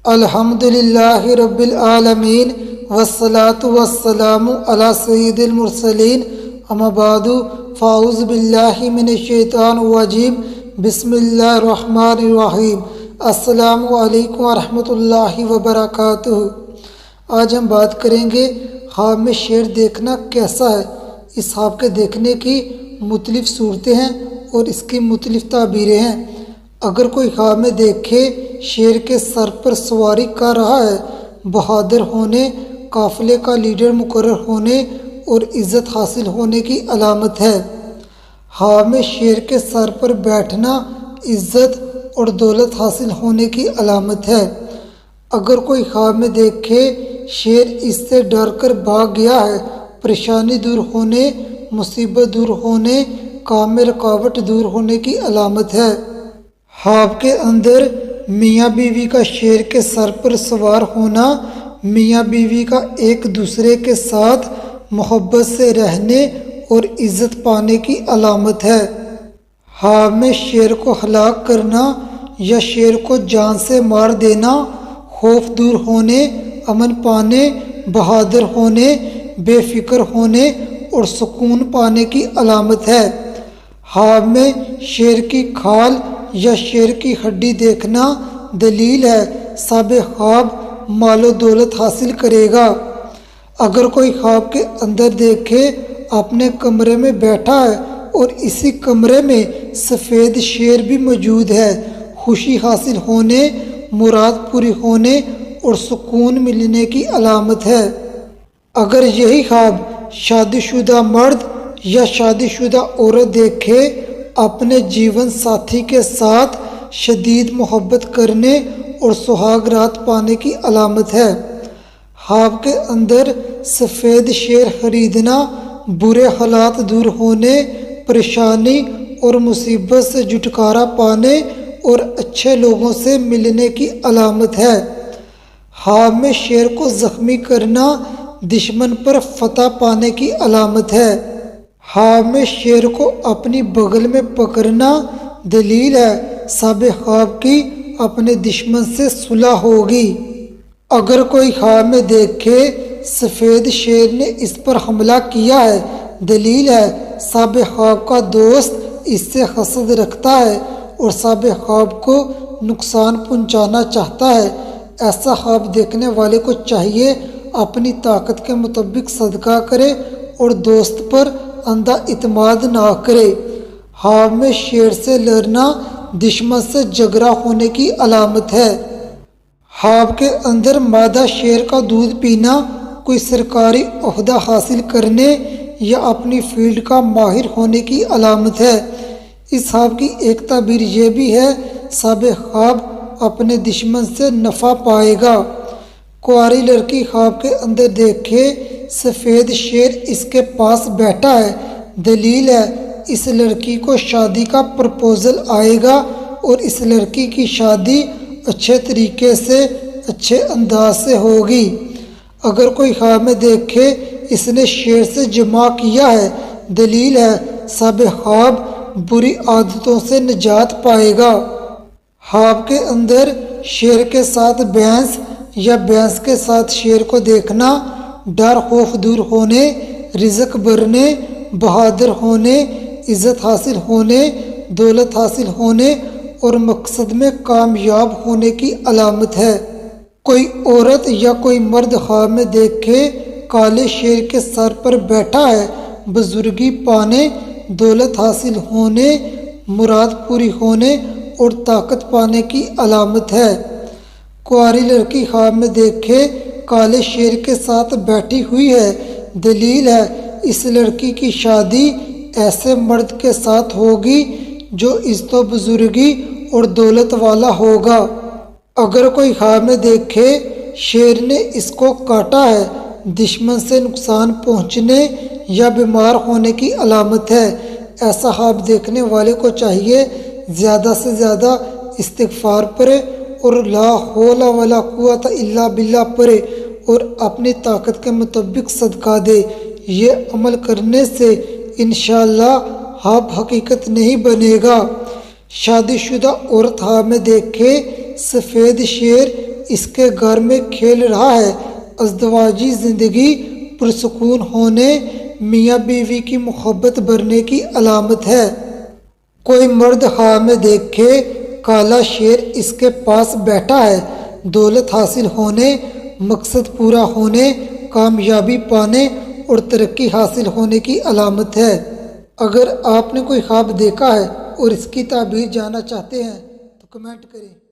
الحمدللہ رب العالمین والصلاة والسلام علی سید المرسلین اما بعد فاعوذ باللہ من الشیطان الرجیم بسم اللہ الرحمن الرحیم السلام علیکم ورحمۃ اللہ وبرکاتہ۔ آج ہم بات کریں گے خواب میں شیر دیکھنا کیسا ہے۔ اس خواب کے دیکھنے کی مختلف صورتیں ہیں اور اس کی مختلف تعبیریں ہیں۔ اگر کوئی خواب میں دیکھے شیر کے سر پر سواری کر رہا ہے، بہادر ہونے، قافلے کا لیڈر مقرر ہونے اور عزت حاصل ہونے کی علامت ہے۔ خواب میں شیر کے سر پر بیٹھنا عزت اور دولت حاصل ہونے کی علامت ہے۔ اگر کوئی خواب میں دیکھے شیر اس سے ڈر کر بھاگ گیا ہے، پریشانی دور ہونے، مصیبت دور ہونے، کام میں رکاوٹ دور ہونے کی علامت ہے۔ خواب کے اندر میاں بیوی کا شیر کے سر پر سوار ہونا میاں بیوی کا ایک دوسرے کے ساتھ محبت سے رہنے اور عزت پانے کی علامت ہے۔ خواب میں شیر کو ہلاک کرنا یا شیر کو جان سے مار دینا خوف دور ہونے، امن پانے، بہادر ہونے، بے فکر ہونے اور سکون پانے کی علامت ہے۔ خواب میں شیر کی کھال یا شیر کی ہڈی دیکھنا دلیل ہے صاحب خواب مال و دولت حاصل کرے گا۔ اگر کوئی خواب کے اندر دیکھے اپنے کمرے میں بیٹھا ہے اور اسی کمرے میں سفید شیر بھی موجود ہے، خوشی حاصل ہونے، مراد پوری ہونے اور سکون ملنے کی علامت ہے۔ اگر یہی خواب شادی شدہ مرد یا شادی شدہ عورت دیکھے اپنے جیون ساتھی کے ساتھ شدید محبت کرنے اور سہاگ رات پانے کی علامت ہے۔ خواب کے اندر سفید شیر خریدنا برے حالات دور ہونے، پریشانی اور مصیبت سے چھٹکارا پانے اور اچھے لوگوں سے ملنے کی علامت ہے۔ خواب میں شیر کو زخمی کرنا دشمن پر فتح پانے کی علامت ہے۔ خواب میں شیر کو اپنی بغل میں پکڑنا دلیل ہے صاحب خواب کی اپنے دشمن سے صلح ہوگی۔ اگر کوئی خواب میں دیکھے سفید شیر نے اس پر حملہ کیا ہے، دلیل ہے صاحب خواب کا دوست اس سے حسد رکھتا ہے اور صاحب خواب کو نقصان پہنچانا چاہتا ہے۔ ایسا خواب دیکھنے والے کو چاہیے اپنی طاقت کے مطابق صدقہ کرے اور دوست پر اندھا اعتماد نہ کرے۔ خواب میں شیر سے لڑنا دشمن سے جھگڑا ہونے کی علامت ہے۔ خواب کے اندر مادہ شیر کا دودھ پینا کوئی سرکاری عہدہ حاصل کرنے یا اپنی فیلڈ کا ماہر ہونے کی علامت ہے۔ اس خواب کی ایک تعبیر یہ بھی ہے صاحب خواب اپنے دشمن سے نفع پائے گا۔ کنواری لڑکی خواب کے اندر دیکھے سفید شیر اس کے پاس بیٹھا ہے، دلیل ہے اس لڑکی کو شادی کا پرپوزل آئے گا اور اس لڑکی کی شادی اچھے طریقے سے، اچھے انداز سے ہوگی۔ اگر کوئی خواب میں دیکھے اس نے شیر سے جمع کیا ہے، دلیل ہے صاحب خواب بری عادتوں سے نجات پائے گا۔ خواب کے اندر شیر کے ساتھ بھینس یا بھینس کے ساتھ شیر کو دیکھنا ڈر خوف دور ہونے، رزق بڑھنے، بہادر ہونے، عزت حاصل ہونے، دولت حاصل ہونے اور مقصد میں کامیاب ہونے کی علامت ہے۔ کوئی عورت یا کوئی مرد خواب میں دیکھے کالے شیر کے سر پر بیٹھا ہے، بزرگی پانے، دولت حاصل ہونے، مراد پوری ہونے اور طاقت پانے کی علامت ہے۔ کنواری لڑکی خواب میں دیکھے کالے شیر کے ساتھ بیٹھی ہوئی ہے، دلیل ہے اس لڑکی کی شادی ایسے مرد کے ساتھ ہوگی جو عزت و بزرگی اور دولت والا ہوگا۔ اگر کوئی خواب میں دیکھے شیر نے اس کو کاٹا ہے، دشمن سے نقصان پہنچنے یا بیمار ہونے کی علامت ہے۔ ایسا خواب دیکھنے والے کو چاہیے زیادہ سے زیادہ استغفار پڑھے اور لا حول ولا قوت الا باللہ پڑھے اور اپنی طاقت کے مطابق صدقہ دے۔ یہ عمل کرنے سے انشاءاللہ خواب حقیقت نہیں بنے گا۔ شادی شدہ عورت خواب میں دیکھے سفید شیر اس کے گھر میں کھیل رہا ہے۔ ازدواجی زندگی پرسکون ہونے، میاں بیوی کی محبت بڑھنے کی علامت ہے۔ کوئی مرد خواب میں دیکھے کالا شیر اس کے پاس بیٹھا ہے، دولت حاصل ہونے، مقصد پورا ہونے، کامیابی پانے اور ترقی حاصل ہونے کی علامت ہے۔ اگر آپ نے کوئی خواب دیکھا ہے اور اس کی تعبیر جاننا چاہتے ہیں تو کمنٹ کریں۔